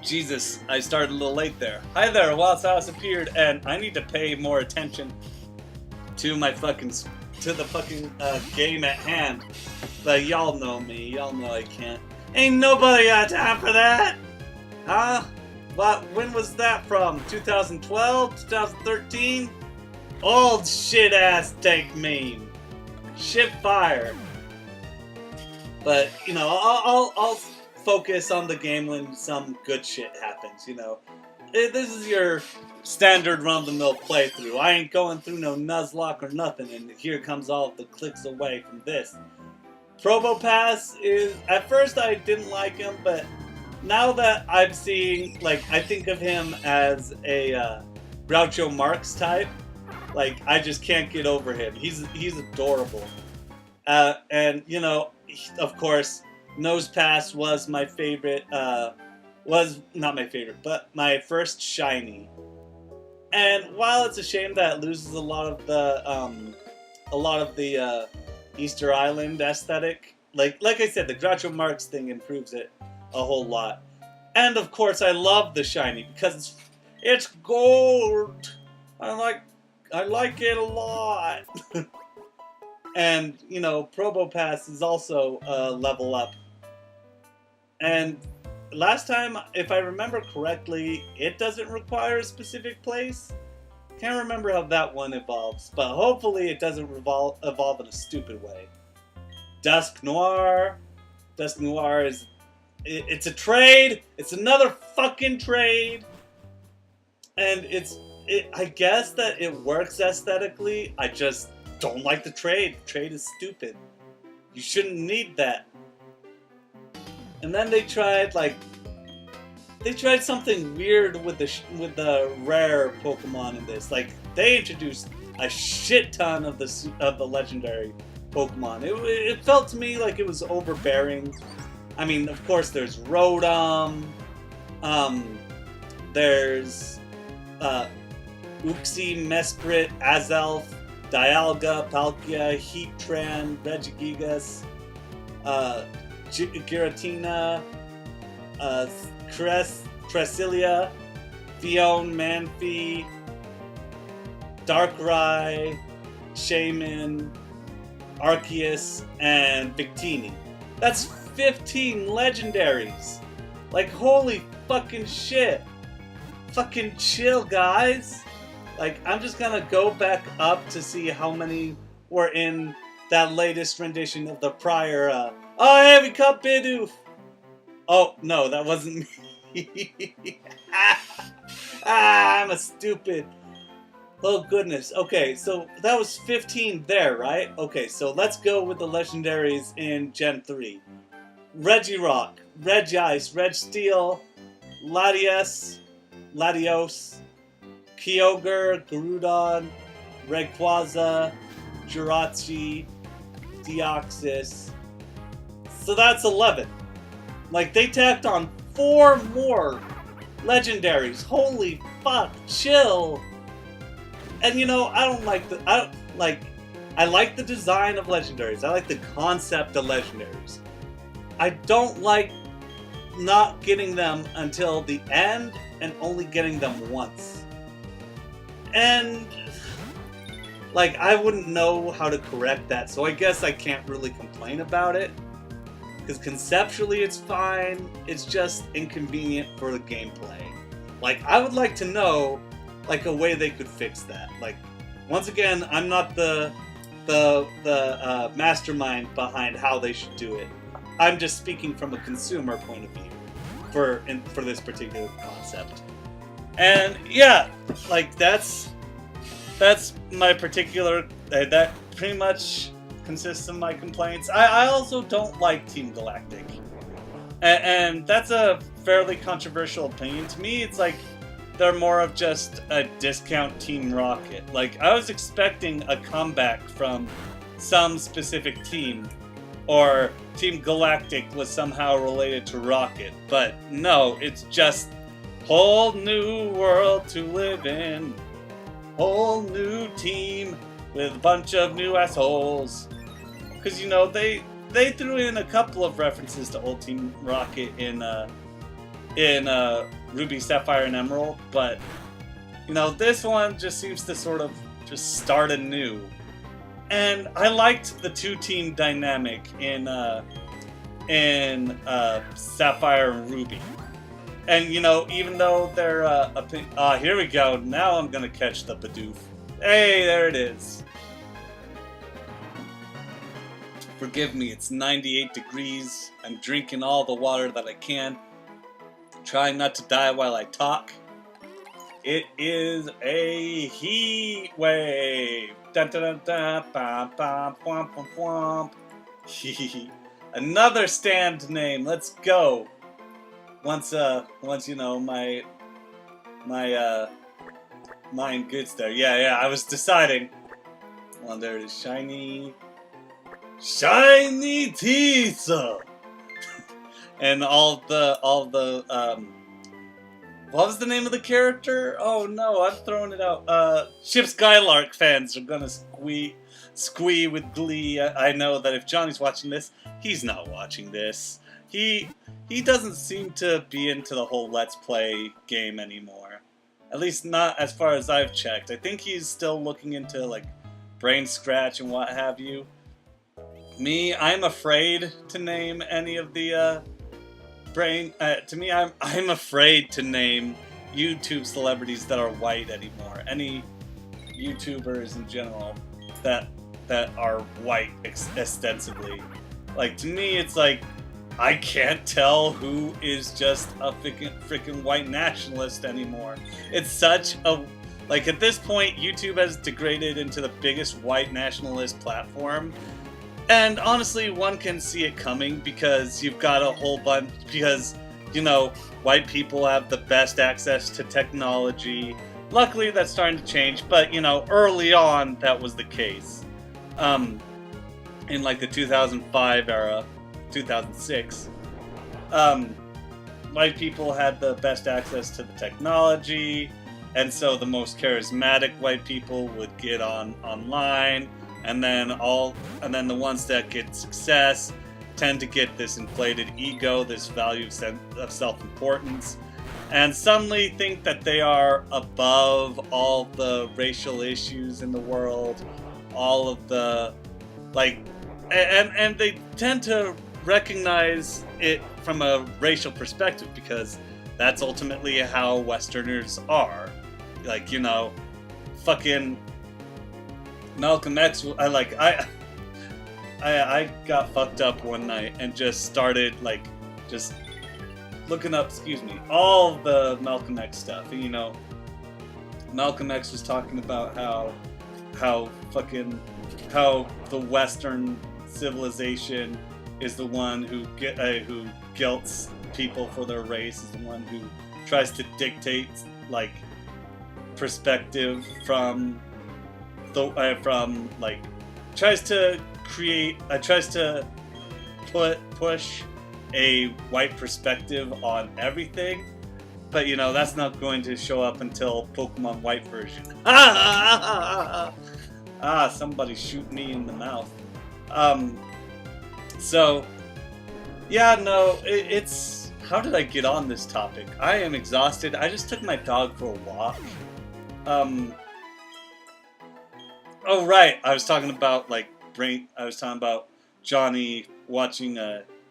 Jesus, I started a little late there. Hi there, Wild House appeared, and I need to pay more attention to my the fucking game at hand. But y'all know me, y'all know I can't. Ain't nobody got time for that! Huh? What? When was that from? 2012? 2013? Old shit-ass tank meme. Shit fire. But, you know, I'll focus on the game when some good shit happens, you know. This is your standard run-of-the-mill playthrough. I ain't going through no Nuzlocke or nothing, and here comes all the clicks away from this. Probopass is... At first I didn't like him, but now that I'm seeing... Like, I think of him as a Groucho Marx type. Like, I just can't get over him. He's adorable. And, you know, of course... Nosepass was my favorite, was not my favorite, but my first shiny. And while it's a shame that it loses a lot of the Easter Island aesthetic, like I said, the Groucho Marx thing improves it a whole lot. And of course, I love the shiny because it's gold. I like it a lot. And you know, Probopass is also a level up. And last time, if I remember correctly, it doesn't require a specific place. Can't remember how that one evolves, but hopefully it doesn't evolve in a stupid way. Dusk Noir. Dusk Noir is... It's a trade! It's another fucking trade! And I guess that it works aesthetically, I just don't like the trade. The trade is stupid. You shouldn't need that. And then they tried something weird with the rare Pokemon in this. Like, they introduced a shit ton of the legendary Pokemon. It felt to me like it was overbearing. I mean, of course, there's Rotom. There's Uxie, Mesprit, Azelf, Dialga, Palkia, Heatran, Regigigas, Giratina, Cresilia, Fion, Manphy, Darkrai, Shaman, Arceus, and Victini. That's 15 legendaries! Like, holy fucking shit! Fucking chill, guys! Like, I'm just gonna go back up to see how many were in that latest rendition of the prior, oh, hey, we caught Bidoof! Oh, no, that wasn't me. I'm a stupid. Oh, goodness. Okay, so that was 15 there, right? Okay, so let's go with the legendaries in Gen 3. Regirock, Regice, Regsteel, Latios, Kyogre, Garudon, Rayquaza, Jirachi, Deoxys. So that's 11. Like, they tacked on 4 more legendaries. Holy fuck, chill. And you know, I like the design of legendaries. I like the concept of legendaries. I don't like not getting them until the end and only getting them once. And like, I wouldn't know how to correct that, so I guess I can't really complain about it. Because conceptually it's fine, it's just inconvenient for the gameplay. Like, I would like to know, like, a way they could fix that. Like, once again, I'm not the mastermind behind how they should do it. I'm just speaking from a consumer point of view for this particular concept. And yeah, like, that's my particular, that pretty much consists of my complaints. I also don't like Team Galactic. And that's a fairly controversial opinion. To me, it's like they're more of just a discount Team Rocket. Like, I was expecting a comeback from some specific team, or Team Galactic was somehow related to Rocket. But no, it's just whole new world to live in. Whole new team with a bunch of new assholes. Because, you know, they threw in a couple of references to old Team Rocket in in Ruby, Sapphire, and Emerald, but you know, this one just seems to sort of just start anew. And I liked the two-team dynamic in Sapphire and Ruby. And you know, even though they're here we go. Now I'm gonna catch the Bidoof. Hey, there it is. Forgive me, it's 98 degrees. I'm drinking all the water that I can. Trying not to die while I talk. It is a heat wave. Dun, dun, dun, dun, bum, bum, womp, womp, womp. Another stand name. Let's go. Once you know my mind gets there. Yeah. I was deciding. Well, there it is. Shiny teeth. And all the what was the name of the character? Oh no, I'm throwing it out. Chip Skylark fans are gonna squee with glee. I know that if Johnny's watching this, he's not watching this. He doesn't seem to be into the whole Let's Play game anymore. At least not as far as I've checked. I think he's still looking into like Brain Scratch and what have you. Me, I'm afraid to name any of the I'm afraid to name YouTube celebrities that are white anymore. Any YouTubers in general that are white ostensibly. Like, to me, it's like, I can't tell who is just a freaking white nationalist anymore. It's such a... Like, at this point, YouTube has degraded into the biggest white nationalist platform. And honestly, one can see it coming because you've got a whole bunch... Because, you know, white people have the best access to technology. Luckily, that's starting to change. But, you know, early on, that was the case. In, like, the 2005 era, 2006, white people had the best access to the technology. And so the most charismatic white people would get online. And then the ones that get success tend to get this inflated ego, this value of self-importance, and suddenly think that they are above all the racial issues in the world, all of the, like, and they tend to recognize it from a racial perspective because that's ultimately how Westerners are. Like, you know, fucking Malcolm X, I got fucked up one night and just started, like, just looking up, all the Malcolm X stuff. And, you know, Malcolm X was talking about how the Western civilization is the one who guilts people for their race, is the one who tries to dictate, like, perspective tries to push a white perspective on everything, but you know that's not going to show up until Pokemon White version. Somebody shoot me in the mouth. So yeah, no, it's how did I get on this topic? I am exhausted. I just took my dog for a walk. Oh right, I was talking about Johnny watching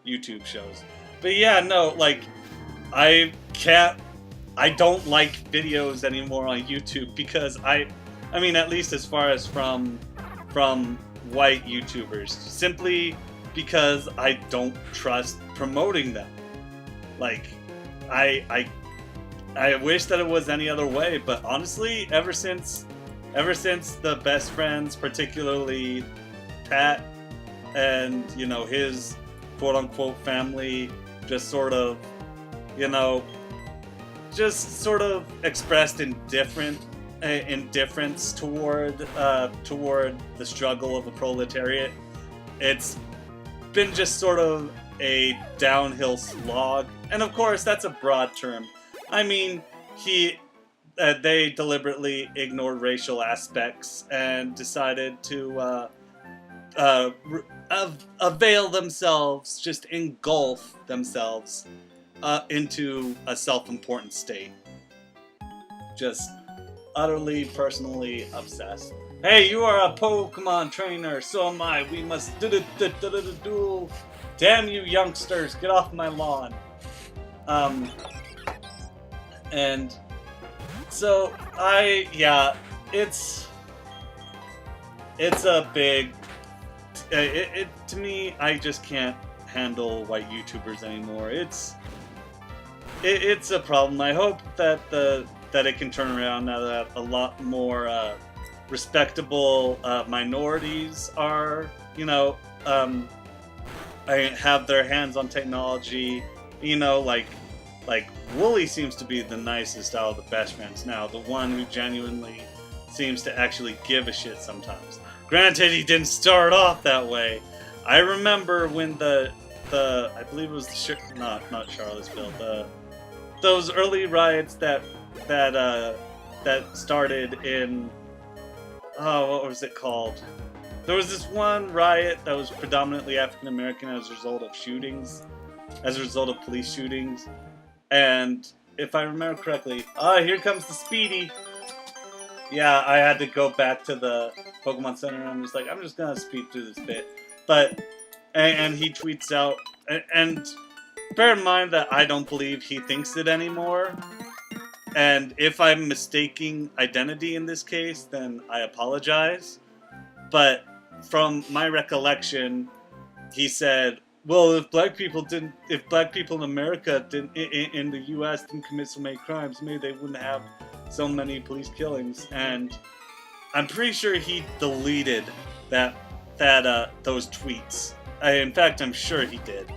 YouTube shows. But yeah, no, like I don't like videos anymore on YouTube because I mean at least as far as from white YouTubers, simply because I don't trust promoting them. Like I wish that it was any other way, but honestly, ever since the best friends, particularly Pat and, you know, his quote-unquote family just sort of, you know, just sort of expressed indifference toward the struggle of the proletariat, it's been just sort of a downhill slog. And of course, that's a broad term. I mean, they deliberately ignored racial aspects and decided to avail themselves, just engulf themselves into a self-important state. Just utterly, personally obsessed. Hey, you are a Pokemon trainer, so am I. We must duel. Damn you, youngsters! Get off my lawn. And so it's a big. To me, I just can't handle white YouTubers anymore. It's a problem. I hope that it can turn around now that a lot more respectable minorities are, have their hands on technology. Like Wooly seems to be the nicest out of the best friends now. The one who genuinely seems to actually give a shit sometimes. Granted, he didn't start off that way. I remember when I believe it was not Charlottesville, those early riots that started in, what was it called? There was this one riot that was predominantly African American as a result of police shootings, and if I remember correctly, here comes the Speedy. Yeah, I had to go back to the Pokemon Center, and I'm just gonna speed through this bit. And he tweets out, and bear in mind that I don't believe he thinks it anymore. And if I'm mistaking identity in this case, then I apologize. But from my recollection, he said, well, if black people in America in the U.S. didn't commit so many crimes, maybe they wouldn't have so many police killings. And I'm pretty sure he deleted those tweets. In fact, I'm sure he did,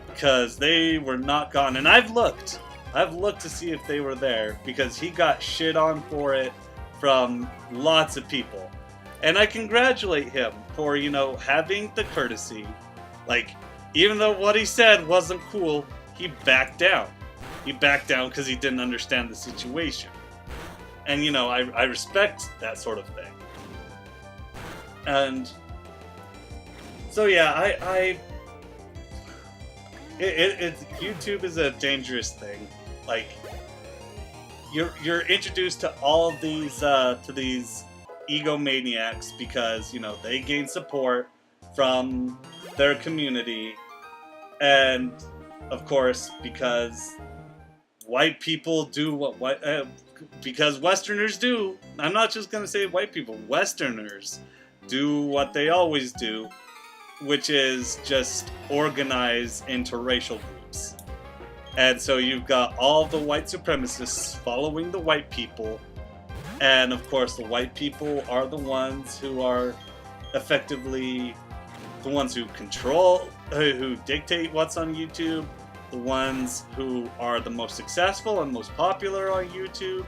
because they were not gone. And I've looked to see if they were there, because he got shit on for it from lots of people. And I congratulate him for, having the courtesy. Like, even though what he said wasn't cool, he backed down. He backed down because he didn't understand the situation. And, I respect that sort of thing. And so, yeah, YouTube is a dangerous thing. Like, you're introduced to all of these egomaniacs because they gain support from their community, and of course because white people do because Westerners do. I'm not just gonna say white people. Westerners do what they always do, which is just organize into racial groups. And so you've got all the white supremacists following the white people, and of course the white people are the ones who are effectively the ones who control, who dictate what's on YouTube, the ones who are the most successful and most popular on YouTube.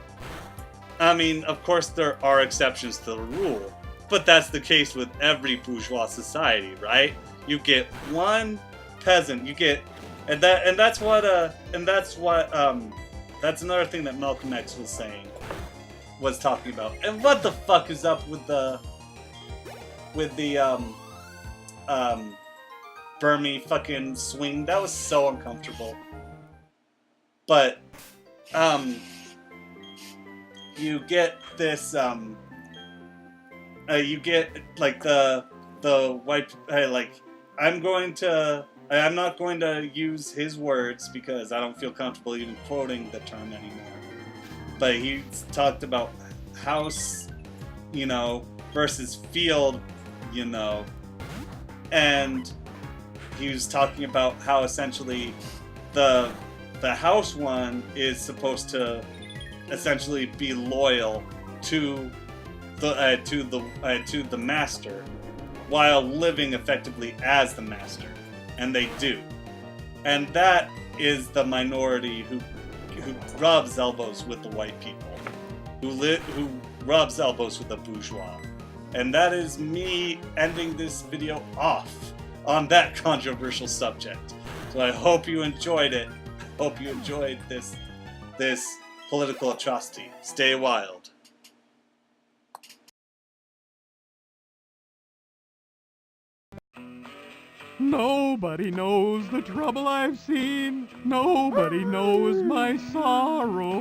I mean, of course there are exceptions to the rule, but that's the case with every bourgeois society, right? You get one peasant, that's another thing that Malcolm X was talking about. And what the fuck is up with the Burmese fucking swing? That was so uncomfortable. But you get this you get like the white I'm not going to use his words because I don't feel comfortable even quoting the term anymore. But he talked about house, versus field, and he was talking about how essentially the house one is supposed to essentially be loyal to the master while living effectively as the master, and they do. And that is the minority who rubs elbows with the white people, who rubs elbows with the bourgeois. And that is me ending this video off on that controversial subject. So I hope you enjoyed it. I hope you enjoyed this political atrocity. Stay wild. Nobody knows the trouble I've seen. Nobody knows my sorrow.